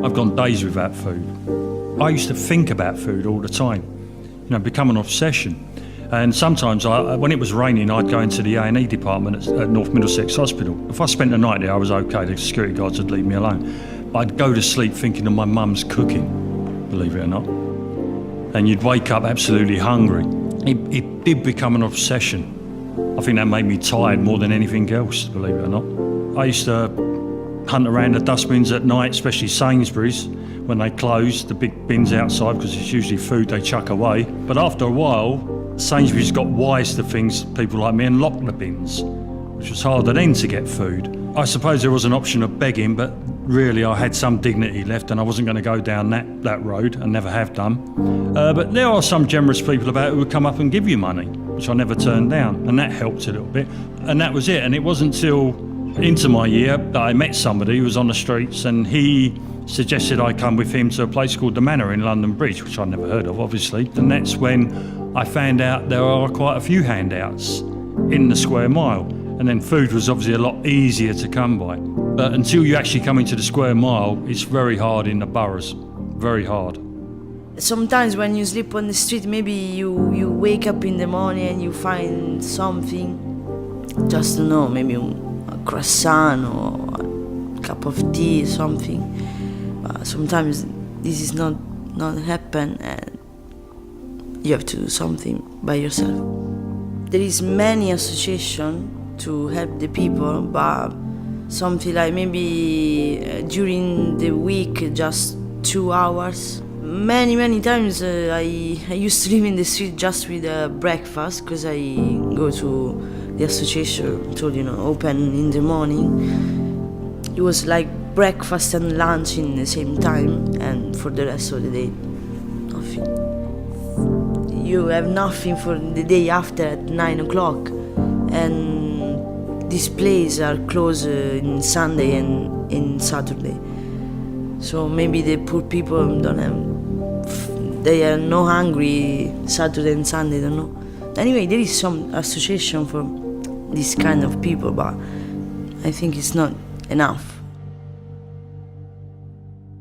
I've gone days without food. I used to think about food all the time, become an obsession. And sometimes, when it was raining, I'd go into the A&E department at North Middlesex Hospital. If I spent the night there, I was okay. The security guards would leave me alone. But I'd go to sleep thinking of my mum's cooking, believe it or not. And you'd wake up absolutely hungry. It did become an obsession. I think that made me tired more than anything else, believe it or not. I used to hunt around the dustbins at night, especially Sainsbury's, when they closed, the big bins outside, because it's usually food they chuck away. But after a while, Sainsbury's got wise to things, people like me, and locked the bins, which was harder then to get food. I suppose there was an option of begging, but really I had some dignity left and I wasn't going to go down that road, and never have done. But there are some generous people about who would come up and give you money, which I never turned down, and that helped a little bit. And that was it. And it wasn't till into my year that I met somebody who was on the streets, and he suggested I come with him to a place called the Manor in London Bridge, which I'd never heard of, obviously. And that's when I found out there are quite a few handouts in the square mile. And then food was obviously a lot easier to come by. But until you actually come into the square mile, it's very hard in the boroughs, very hard. Sometimes when you sleep on the street, maybe you wake up in the morning and you find something, just maybe a croissant or a cup of tea, something. But sometimes this is not happen, and you have to do something by yourself. There is many associations to help the people, but something like maybe during the week, just 2 hours. Many times I used to live in the street just with breakfast, because I go to the association to open in the morning. It was like breakfast and lunch in the same time, and for the rest of the day, nothing. You have nothing for the day after at 9 o'clock, and these places are closed on Sunday and in Saturday. So maybe the poor people they are no hungry Saturday and Sunday, don't know. Anyway, there is some association for this kind of people, but I think it's not enough.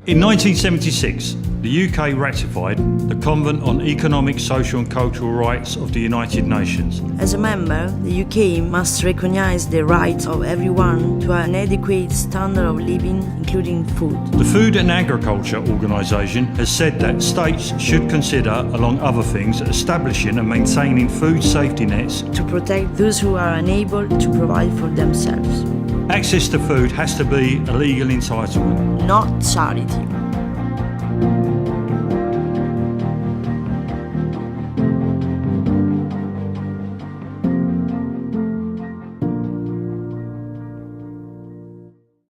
In 1976, the UK ratified the Convent on Economic, Social and Cultural Rights of the United Nations. As a member, the UK must recognise the rights of everyone to an adequate standard of living, including food. The Food and Agriculture Organisation has said that states should consider, along other things, establishing and maintaining food safety nets to protect those who are unable to provide for themselves. Access to food has to be a legal entitlement, not charity.